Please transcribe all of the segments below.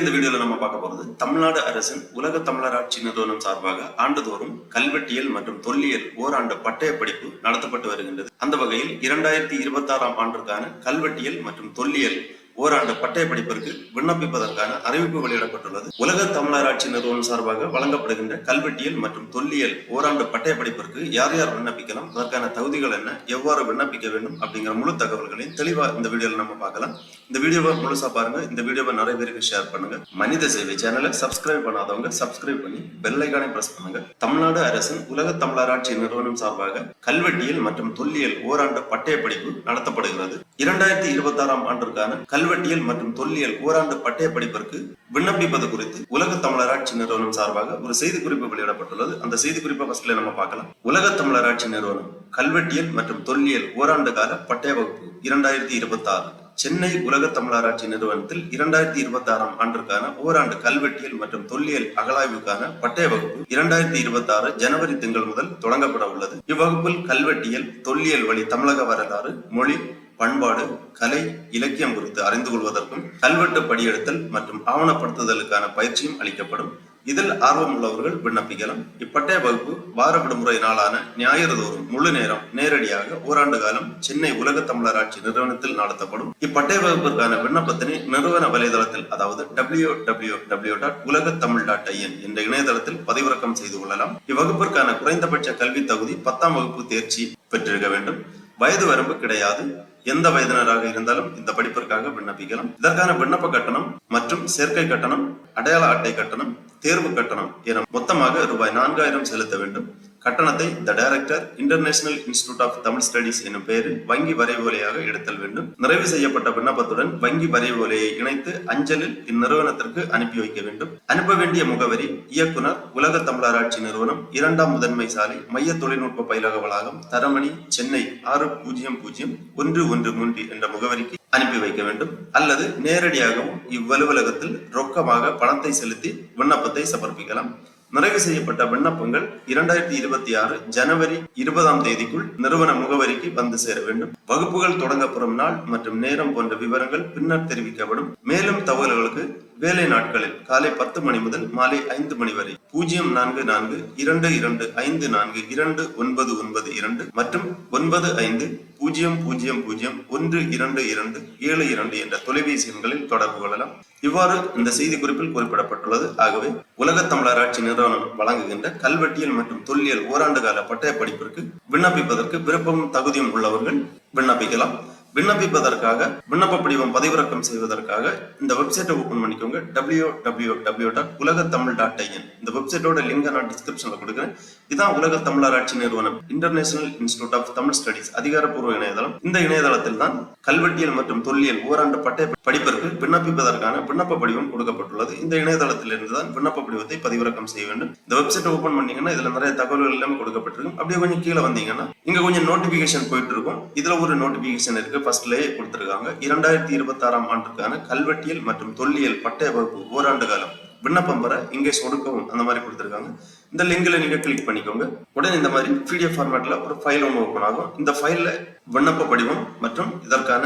இந்த வீடியோல நம்ம பார்க்க போறது தமிழ்நாடு அரசின் உலக தமிழராட்சி நிறுவனம் சார்பாக ஆண்டுதோறும் கல்வெட்டியல் மற்றும் தொல்லியல் ஓராண்டு பட்டய படிப்பு நடத்தப்பட்டு வருகின்றது. அந்த வகையில் 2026ஆம் ஆண்டிற்கான கல்வெட்டியல் மற்றும் தொல்லியல் ஓராண்டு பட்டய படிப்பிற்கு விண்ணப்பிப்பதற்கான அறிவிப்பு வெளியிடப்பட்டுள்ளது. உலக தமிழராட்சி நிறுவனம் சார்பாக வழங்கப்படுகின்ற கல்வெட்டியல் மற்றும் தொல்லியல் ஓராண்டு பட்டய படிப்பிற்கு யார் யார் விண்ணப்பிக்கலாம், அதற்கான தகுதிகள் என்ன, எவ்வாறு விண்ணப்பிக்க வேண்டும் அப்படிங்கிற முழு தகவல்களையும் தெளிவா இந்த வீடியோல நம்ம பார்க்கலாம். இந்த வீடியோவை முழுசா பாருங்க. இந்த வீடியோவை நிறைய பேருக்கு ஷேர் பண்ணுங்க. மனித சேவை சேனலை சப்ஸ்கிரைப் பண்ணாதவங்க சப்ஸ்கிரைப் பண்ணி பெல் ஐகானை பிரஸ் பண்ணுங்க. தமிழ்நாடு அரசின் உலக தமிழராட்சி நிறுவனம் சார்பாக கல்வெட்டியல் மற்றும் தொல்லியல் ஓராண்டு பட்டய படிப்பு நடத்தப்படுகிறது. 2026ஆம் ஆண்டிற்கான கல்வெட்டியல் மற்றும் தொல்லியல் ஓராண்டு பட்டய படிப்பிற்கு விண்ணப்பிப்பது குறித்து உலக தமிழராட்சி நிறுவனம் சார்பாக ஒரு செய்திக்குறிப்பு வெளியிடப்பட்டுள்ளது. அந்த செய்திக்குறிப்பை ஃபர்ஸ்ட்ல நம்ம பார்க்கலாம். உலக தமிழராட்சி நிறுவனம் கல்வெட்டியல் மற்றும் தொல்லியல் ஓராண்டு கால பட்டய வகுப்பு 2026 சென்னை உலக தமிழராட்சி நிறுவனத்தில் 2026ஆம் ஆண்டிற்கான ஓராண்டு கல்வெட்டியல் மற்றும் தொல்லியல் அகழாய்வுக்கான பட்டய வகுப்பு 2026 ஜனவரி திங்கள் முதல் தொடங்கப்பட உள்ளது. இவ்வகுப்பில் கல்வெட்டியல், தொல்லியல் வழி தமிழக வரலாறு, மொழி, பண்பாடு, கலை, இலக்கியம் குறித்து அறிந்து கொள்வதற்கும் கல்வெட்டு படியெடுத்தல் மற்றும் ஆவணப்படுத்துதலுக்கான பயிற்சியும் அளிக்கப்படும். இதில் ஆர்வம் உள்ளவர்கள் விண்ணப்பிக்கலாம். இப்பட்டய வகுப்பு வார விடுமுறை நாளான ஞாயிறு தோறும் முழு நேரம் நேரடியாக ஓராண்டு காலம் சென்னை உலக தமிழராட்சி நிறுவனத்தில் நடத்தப்படும். இப்பட்டய வகுப்பிற்கான விண்ணப்பத்தினை நிறுவன வலைதளத்தில், அதாவது www.ulagathamil.in என்ற இணையதளத்தில் பதிவிறக்கம் செய்து கொள்ளலாம். இவ்வகுப்பிற்கான குறைந்தபட்ச கல்வி தகுதி 10ஆம் வகுப்பு தேர்ச்சி பெற்றிருக்க வேண்டும். வயது வரம்பு கிடையாது. எந்த வயதினராக இருந்தாலும் இந்த படிப்பிற்காக விண்ணப்பிக்கலாம். இதற்கான விண்ணப்ப கட்டணம் மற்றும் சேர்க்கை கட்டணம், அடையாள அட்டை கட்டணம், தேர்வு கட்டணம் என மொத்தமாக ரூபாய் 4000 செலுத்த வேண்டும். கட்டணத்தை the director, international institute of Tamil studies எனும் பெயரில் வங்கி வரைவோலையாக எடுத்தல் வேண்டும். நிறைவு செய்யப்பட்ட விண்ணப்பத்துடன் வங்கி வரைவோலையை இணைத்து அஞ்சலில் இந்நிறுவனத்திற்கு அனுப்பி வைக்க வேண்டும். அனுப்ப வேண்டிய முகவரி: இயக்குனர், உலக தமிழராட்சி நிறுவனம், 2ஆம் முதன்மை சாலை, மைய தொழில்நுட்ப பயிலக வளாகம், தரமணி, சென்னை 600113 என்ற முகவரிக்கு அனுப்பி வைக்க வேண்டும். அல்லது நேரடியாகவும் இவ்வலுவலகத்தில் ரொக்கமாக பணத்தை செலுத்தி விண்ணப்பத்தை சமர்ப்பிக்கலாம். நிறைவு செய்யப்பட்ட விண்ணப்பங்கள் 2026 ஜனவரி 20ஆம் தேதிக்குள் நிறுவன முகவரிக்கு வந்து சேர வேண்டும். வகுப்புகள் தொடங்கப்படும் நாள் மற்றும் நேரம் போன்ற விவரங்கள் பின்னர் தெரிவிக்கப்படும். மேலும் தகவல்களுக்கு வேலை நாட்களில் காலை 10 மணி முதல் மாலை 5 மணி வரை 0442242992 மற்றும் 9500012272 என்ற தொலைபேசி எண்களில் தொடர்பு கொள்ளலாம். இவ்வாறு இந்த செய்தி குறிப்பில் குறிப்பிடப்பட்டுள்ளது. ஆகவே உலக தமிழராட்சி நிறுவனம் வழங்குகின்ற கல்வெட்டியல் மற்றும் தொல்லியல் ஓராண்டு கால பட்டய படிப்பிற்கு விண்ணப்பிப்பதற்கு விருப்பமும் தகுதியும் உள்ளவர்கள் விண்ணப்பிக்கலாம். விண்ணப்பிப்பதற்காக விண்ணப்ப படிவம் பதிவிறக்கம் செய்வதற்காக இந்த வெப்சைட்டை ஓபன் பண்ணிக்கோங்க. www.ulagathamil.in இந்த வெப்சைட்டோட லிங்கை நான் டிஸ்கிரிப்ஷன்ல கொடுக்குறேன். இதான் உலக தமிழராட்சி நிறுவனம், international institute of Tamil studies அதிகாரப்பூர்வ இணையதளம். இந்த இணையதளத்தில் தான் கல்வெட்டியல் மற்றும் தொல்லியல் ஓராண்டு பட்டய படிப்பிற்கு விண்ணப்பிப்பதற்கான விண்ணப்ப படிவம் கொடுக்கப்பட்டுள்ளது. இந்த இணையதளத்தில் இருந்துதான் விண்ணப்ப படிவத்தை பதிவிறக்கம் செய்ய வேண்டும். இந்த வெப்சைட்டை ஓபன் பண்ணீங்கன்னா இதுல நிறைய தகவல்கள் எல்லாமே கொடுக்கப்பட்டிருக்கும். அப்படியே கொஞ்சம் கீழே வந்தீங்கன்னா இங்க கொஞ்சம் நோட்டிபிகேஷன் போயிட்டு இருக்கும். இதுல ஒரு நோட்டிபிகேஷன் இருக்கு. ஃபர்ஸ்ட்லயே கொடுத்திருக்காங்க. 2026ஆம் ஆண்டுக்கான கல்வெட்டியல் மற்றும் தொல்லியல் பட்டய வகுப்பு ஓராண்டு காலம் விண்ணப்பம் பெற இங்கே சொடுக்கவும் அந்த மாதிரி கொடுத்திருக்காங்க. இந்த லிங்க்ல நீங்க கிளிக் பண்ணிக்கோங்க. உடனே இந்த மாதிரி PDF ஃபார்மேட்ல ஒரு ஃபைல் ஒன்று ஓபன் ஆகும். இந்த ஃபைல்ல விண்ணப்ப படிவம் மற்றும் இதற்கான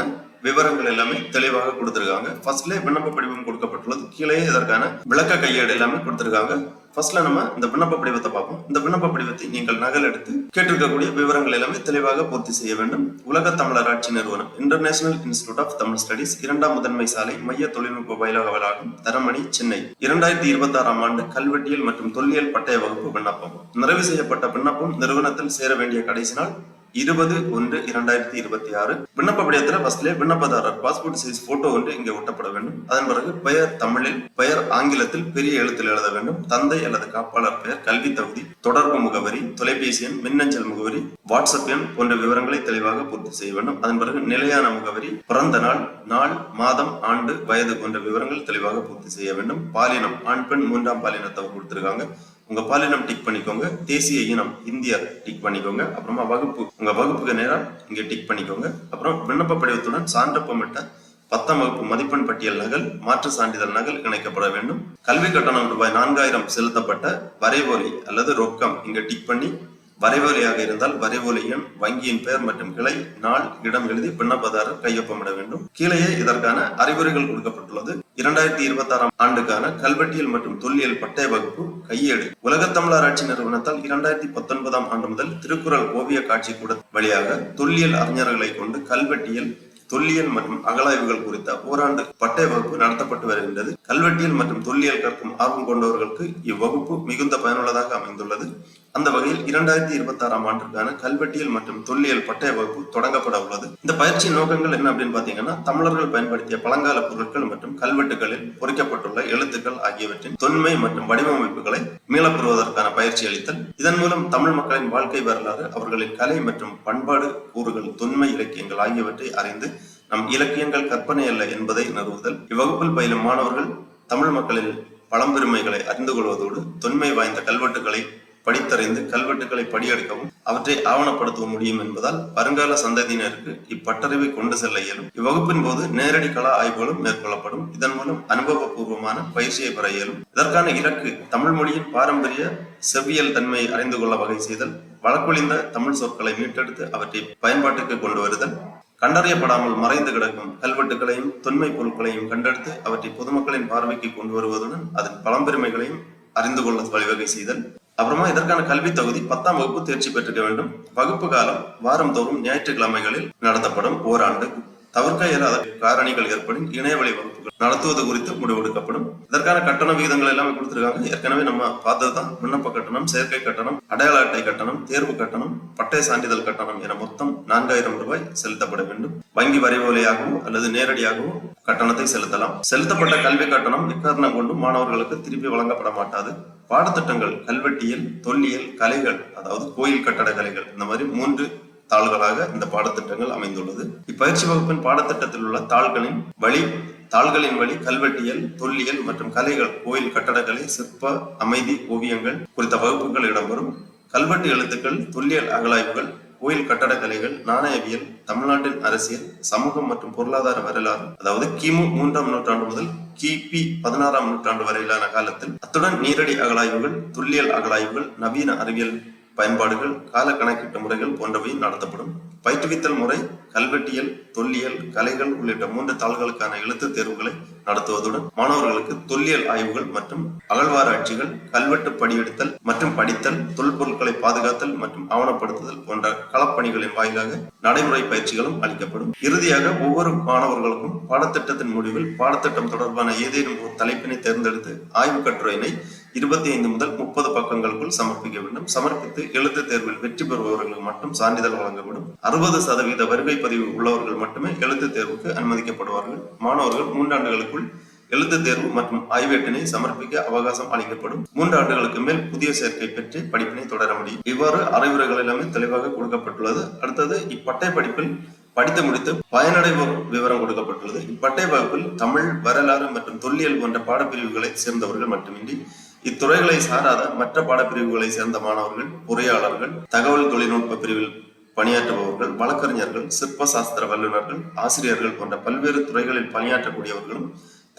விவரங்கள் எல்லாமே தெளிவாக கொடுத்திருக்காங்க. ஃபர்ஸ்ட்ல விண்ணப்ப படிவம் கொடுக்கப்பட்டுள்ளது. கீழே இதற்கான விளக்க கையேடு எல்லாமே கொடுத்திருக்காங்க. ஃபர்ஸ்ட்ல நம்ம இந்த விண்ணப்ப படிவத்தை பார்ப்போம். இந்த விண்ணப்ப படிவத்தை நீங்கள் நகல் எடுத்து கேட்டிருக்கக்கூடிய விவரங்கள் எல்லாமே தெளிவாக பூர்த்தி செய்ய வேண்டும். உலக தமிழராட்சி நிறுவனம், international institute of Tamil studies, 2ஆம் முதன்மை சாலை, மைய தொழில்நுட்ப பயிலக வளாகம், தரமணி, சென்னை. 2026ஆம் ஆண்டு கல்வெட்டியல் மற்றும் தொல்லியல் பட்டய வகுப்பு விண்ணப்பம். நிறைவு செய்யப்பட்ட விண்ணப்பம் நிறுவனத்தில் சேர வேண்டிய கடைசி நாள் 20/1/2026. விண்ணப்ப படிவத்தில் ஃபர்ஸ்ட்ல விண்ணப்பதாரர் பாஸ்போர்ட் சைஸ் போட்டோ ஒன்று இங்கே ஒட்டப்பட வேண்டும். அதன் பிறகு பெயர் தமிழில், பெயர் ஆங்கிலத்தில் பெரிய எழுத்தில் எழுத வேண்டும். தந்தை அல்லது காப்பாளர் பெயர், கல்வி தகுதி, தொடர்பு முகவரி, தொலைபேசி எண், மின்னஞ்சல் முகவரி, வாட்ஸ்அப் எண் போன்ற விவரங்களை தெளிவாக பூர்த்தி செய்ய வேண்டும். அதன் பிறகு நிலையான முகவரி, பிறந்த நாள், நாள், மாதம், ஆண்டு, வயது போன்ற விவரங்கள் தெளிவாக பூர்த்தி செய்ய வேண்டும். பாலினம், ஆண் பெண் 3ஆம் பாலினத்தவர் கொடுத்திருக்காங்க. உங்க பாலினம் டிக் பண்ணிக்கோங்க. தேசிய இனம் இந்தியர் டிக் பண்ணிக்கோங்க. அப்புறமா வகுப்பு, உங்க வகுப்புக்கு நேரம் இங்க டிக் பண்ணிக்கோங்க. அப்புறம் விண்ணப்ப படிவத்துடன் சான்றப்பமிட்ட 10ஆம் வகுப்பு மதிப்பெண் பட்டியல் நகல், மாற்று சான்றிதழ் நகல் இணைக்கப்பட வேண்டும். கல்வி கட்டணம் ரூபாய் 4000 செலுத்தப்பட்ட வரைவோலை அல்லது ரொக்கம் இங்க டிக் பண்ணி வரைவோலையாக இருந்தால் வரைவோலை எண், வங்கியின் பெயர் மற்றும் கிளை, நாள், இடம் எழுதி விண்ணப்பதாரர் கையொப்பமிட வேண்டும். கீழேயே இதற்கான அறிவுரைகள் கொடுக்கப்பட்டுள்ளது. 2026ஆம் ஆண்டுக்கான கல்வெட்டியல் மற்றும் தொல்லியல் பட்டய வகுப்பு கையேடு. உலகத் தமிழர் ஆட்சி நிறுவனத்தால் 2019ஆம் ஆண்டு முதல் திருக்குறள் ஓவிய காட்சி கூட வழியாக தொல்லியல் அறிஞர்களை கொண்டு கல்வெட்டியல், தொல்லியல் மற்றும் அகழாய்வுகள் குறித்த ஓராண்டு பட்டய வகுப்பு நடத்தப்பட்டு வருகின்றது. கல்வெட்டியல் மற்றும் தொல்லியல் கற்கும் ஆர்வம் கொண்டவர்களுக்கு இவ்வகுப்பு மிகுந்த பயனுள்ளதாக அமைந்துள்ளது. அந்த வகையில் 2026ஆம் ஆண்டிற்கான கல்வெட்டியல் மற்றும் தொல்லியல் பட்டய வகுப்பு தொடங்கப்பட உள்ளது. இந்த பயிற்சியின் நோக்கங்கள் என்ன அப்படின்னு பாத்தீங்கன்னா, தமிழர்கள் பயன்படுத்திய பழங்கால பொருட்கள் மற்றும் கல்வெட்டுகளில் பொறிக்கப்பட்டுள்ள எழுத்துக்கள் ஆகியவற்றின் தொன்மை மற்றும் வடிவமைப்புகளை மீளப்பெறுவதற்கான பயிற்சி அளித்தல். இதன் மூலம் தமிழ் மக்களின் வாழ்க்கை வரலாறு, அவர்களின் கலை மற்றும் பண்பாடு கூறுகள், தொன்மை இலக்கியங்கள் ஆகியவற்றை அறிந்து நம் இலக்கியங்கள் கற்பனை அல்ல என்பதை நிறுவுதல். இவ்வகுப்பில் பயிலும் மாணவர்கள் தமிழ் மக்களின் பழம்பெருமைகளை அறிந்து கொள்வதோடு தொன்மை வாய்ந்த கல்வெட்டுகளை படித்தறிந்து கல்வெட்டுகளை படியெடுக்கவும் அவற்றை ஆவணப்படுத்தவும் முடியும் என்பதால் வருங்கால சந்ததியினருக்கு இப்பட்டறிவை கொண்டு செல்ல இயலும். இவ்வகுப்பின் போது நேரடி கள ஆய்வுகளும் மேற்கொள்ளப்படும். இதன் மூலம் அனுபவபூர்வமான பயிற்சியை பெற இயலும். இதற்கான இலக்கு தமிழ் மொழியின் பாரம்பரிய செவ்வியல் தன்மையை அறிந்து கொள்ள வகை செய்தல், வழக்கொழிந்த தமிழ் சொற்களை மீட்டெடுத்து அவற்றை பயன்பாட்டுக்கு கொண்டு வருதல், கண்டறியப்படாமல் மறைந்து கிடக்கும் கல்வெட்டுகளையும் தொன்மை பொருட்களையும் கண்டெடுத்து அவற்றை பொதுமக்களின் பார்வைக்கு கொண்டு வருவதுடன் அதன் பழம்பெருமைகளையும் அறிந்து கொள்ள வழிவகை செய்தல். அப்புறமா இதற்கான கல்வி தகுதி 10ஆம் வகுப்பு தேர்ச்சி பெற்றிருக்க வேண்டும். வகுப்பு காலம் வாரந்தோறும் ஞாயிற்றுக்கிழமைகளில் நடத்தப்படும். ஓராண்டு தவிர்க்க இயலாத காரணிகள் ஏற்படும் இணையவழி வகுப்புகள் நடத்துவது குறித்து முடிவெடுக்கப்படும். இதற்கான கட்டண விகிதங்கள் எல்லாமே கொடுத்திருக்காங்க. ஏற்கனவே நம்ம பார்த்ததுதான். விண்ணப்ப கட்டணம், சேர்க்கை கட்டணம், அடையாள அட்டை கட்டணம், தேர்வு கட்டணம், பட்டய சான்றிதழ் கட்டணம் என மொத்தம் 4000 ரூபாய் செலுத்தப்பட வேண்டும். வங்கி வரைவோலையாகவோ அல்லது நேரடியாகவோ கட்டணத்தை செலுத்தலாம். செலுத்தப்பட்ட கல்வி கட்டணம் எக்காரணம் கொண்டும் மாணவர்களுக்கு திருப்பி வழங்கப்பட மாட்டாது. பாடத்திட்டங்கள் கல்வெட்டியல், தொல்லியல், கலைகள், அதாவது கோயில் கட்டட கலைகள், இந்த மாதிரி 3 தாள்களாக இந்த பாடத்திட்டங்கள் அமைந்துள்ளது. இப்பயிற்சி வகுப்பின் பாடத்திட்டத்தில் உள்ள தாள்களின் வழி கல்வெட்டியல், தொல்லியல் மற்றும் கலைகள், கோயில் கட்டடக்கலை, சிற்ப, அமைதி, ஓவியங்கள் குறித்த வகுப்புகள் இடம்பெறும். கல்வெட்டு எழுத்துக்கள், தொல்லியல் அகழாய்வுகள், கோயில் கட்டடக்கலைகள், நாணயவியல், தமிழ்நாட்டின் அரசியல், சமூகம் மற்றும் பொருளாதார வரலாறு, அதாவது கிமு 3ஆம் நூற்றாண்டு முதல் கிபி 16ஆம் நூற்றாண்டு வரையிலான காலத்தில், அத்துடன் நீரடி அகழாய்வுகள், தொல்லியல் அகழாய்வுகள், நவீன அறிவியல் பயன்பாடுகள், கால கணக்கீட்டு முறைகள் போன்றவை நடத்தப்படும். பயிற்றுவித்தல் முறை கல்வெட்டியல், தொல்லியல், கலைகள் உள்ளிட்ட 3 தாள்களுக்கான எழுத்து தேர்வுகளை நடத்துவதுடன் மாணவர்களுக்கு தொல்லியல் ஆய்வுகள் மற்றும் அகழ்வாராய்ச்சிகள், கல்வெட்டு படியெடுத்தல் மற்றும் படித்தல், தொல்பொருட்களை பாதுகாத்தல் மற்றும் ஆவணப்படுத்துதல் போன்ற களப்பணிகளின் வாயிலாக நடைமுறை பயிற்சிகளும் அளிக்கப்படும். இறுதியாக ஒவ்வொரு மாணவர்களுக்கும் பாடத்திட்டத்தின் முடிவில் பாடத்திட்டம் தொடர்பான ஏதேனும் ஒரு தலைப்பினை தேர்ந்தெடுத்து ஆய்வு கட்டுரையினை 25 முதல் 30 பக்கங்களுக்குள் சமர்ப்பிக்க வேண்டும். சமர்ப்பித்து எழுத்து தேர்வில் வெற்றி பெறுபவர்களுக்கு மட்டும் சான்றிதழ் வழங்கப்படும். 60% வருகை பதிவு உள்ளவர்கள் மட்டுமே எழுத்து தேர்வுக்கு அனுமதிக்கப்படுவார்கள். மாணவர்கள் 3 ஆண்டுகளுக்குள் எழுத்து தேர்வு மற்றும் ஆய்வேட்டினை சமர்ப்பிக்க அவகாசம் அளிக்கப்படும். 3 ஆண்டுகளுக்கு மேல் புதிய சேர்க்கை பெற்று படிப்பினை தொடர முடியும். இவ்வாறு அறிவுரைகள் எல்லாமே தெளிவாக கொடுக்கப்பட்டுள்ளது. அடுத்தது இப்பட்டய படிப்பில் படித்து முடித்து பயனடைவோர் விவரம் கொடுக்கப்பட்டுள்ளது. இப்பட்டய வகுப்பில் தமிழ், வரலாறு மற்றும் தொல்லியல் போன்ற பாடப்பிரிவுகளை சேர்ந்தவர்கள் மட்டுமின்றி இத்துறைகளை சாராத மற்ற பாடப்பிரிவுகளை சேர்ந்த மாணவர்கள், பொறியாளர்கள், தகவல் தொழில்நுட்ப பிரிவில் பணியாற்றுபவர்கள், வழக்கறிஞர்கள், சிற்ப சாஸ்திர வல்லுநர்கள், ஆசிரியர்கள் போன்ற பல்வேறு துறைகளில் பணியாற்றக்கூடியவர்களும்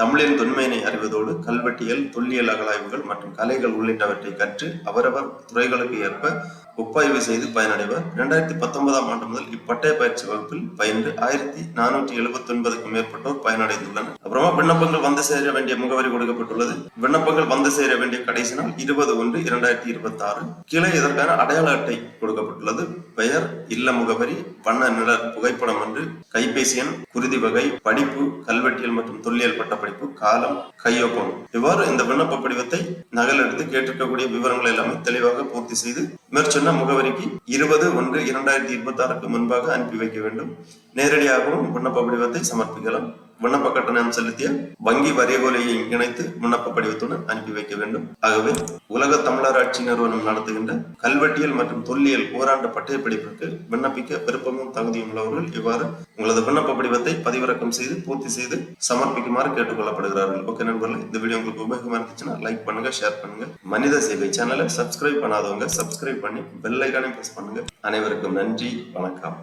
தமிழின் தொன்மையினை அறிவதோடு கல்வெட்டியல், தொல்லியல் அகழாய்வுகள் மற்றும் கலைகள் உள்ளிட்டவற்றை கற்று அவரவர் துறைகளுக்கு ஏற்ப ஒப்பாய்வு செய்து பயனடைவர். 2019ஆம் ஆண்டு முதல் இப்பட்டய பயிற்சி வகுப்பில் பயின்று 1479க்கும் மேற்பட்டோர் பயனடைந்துள்ளனர். அப்புறமா விண்ணப்பங்கள் வந்து சேர வேண்டிய முகவரி கொடுக்கப்பட்டுள்ளது. விண்ணப்பங்கள் வந்து சேர வேண்டிய கடைசி நாள் 20/1/2026. கீழே இதற்கான அடையாள அட்டை கொடுக்கப்பட்டுள்ளது. பெயர், இல்ல முகவரி, வண்ண நிற புகைப்படம் ஒன்று, கைபேசி எண், குருதி வகை, படிப்பு, கல்வெட்டியல் மற்றும் தொல்லியல் பட்டப்படிப்பு, காலம், கையொப்பம். இவ்வாறு இந்த விண்ணப்ப படிவத்தை நகல் எடுத்து கேட்டிருக்கக்கூடிய விவரங்கள் எல்லாமே தெளிவாக பூர்த்தி செய்து மேற்சொன்ன முகவரிக்கு 20/1/2026க்கு முன்பாக அனுப்பி வைக்க வேண்டும். நேரடியாகவும் விண்ணப்ப படிவத்தை சமர்ப்பிக்கலாம். விண்ணப்ப கட்டணம் செலுத்திய வங்கி வரைவோலையை இணைத்து விண்ணப்ப படிவத்துடன் அனுப்பி வைக்க வேண்டும். ஆகவே உலக தமிழர் ஆட்சி நிறுவனம் நடத்துகின்ற கல்வெட்டியல் மற்றும் தொல்லியல் ஓராண்டு பட்டய படிப்பிற்கு விண்ணப்பிக்க விருப்பமும் தகுதியும் உள்ளவர்கள் இவ்வாறு உங்களது விண்ணப்ப படிவத்தை பதிவிறக்கம் செய்து பூர்த்தி செய்து சமர்ப்பிக்குமாறு கேட்டுக்கொள்ளப்படுகிறார்கள். ஓகே நண்பர்களே, இந்த வீடியோ உங்களுக்கு உபயோகமா இருந்துச்சுன்னா லைக் பண்ணுங்க, ஷேர் பண்ணுங்க. மனித சேவை சேனலை சப்ஸ்கிரைப் பண்ணாதவங்க சப்ஸ்கிரைப் பண்ணி பெல் ஐகானை பிரஸ் பண்ணுங்க. அனைவருக்கும் நன்றி, வணக்கம்.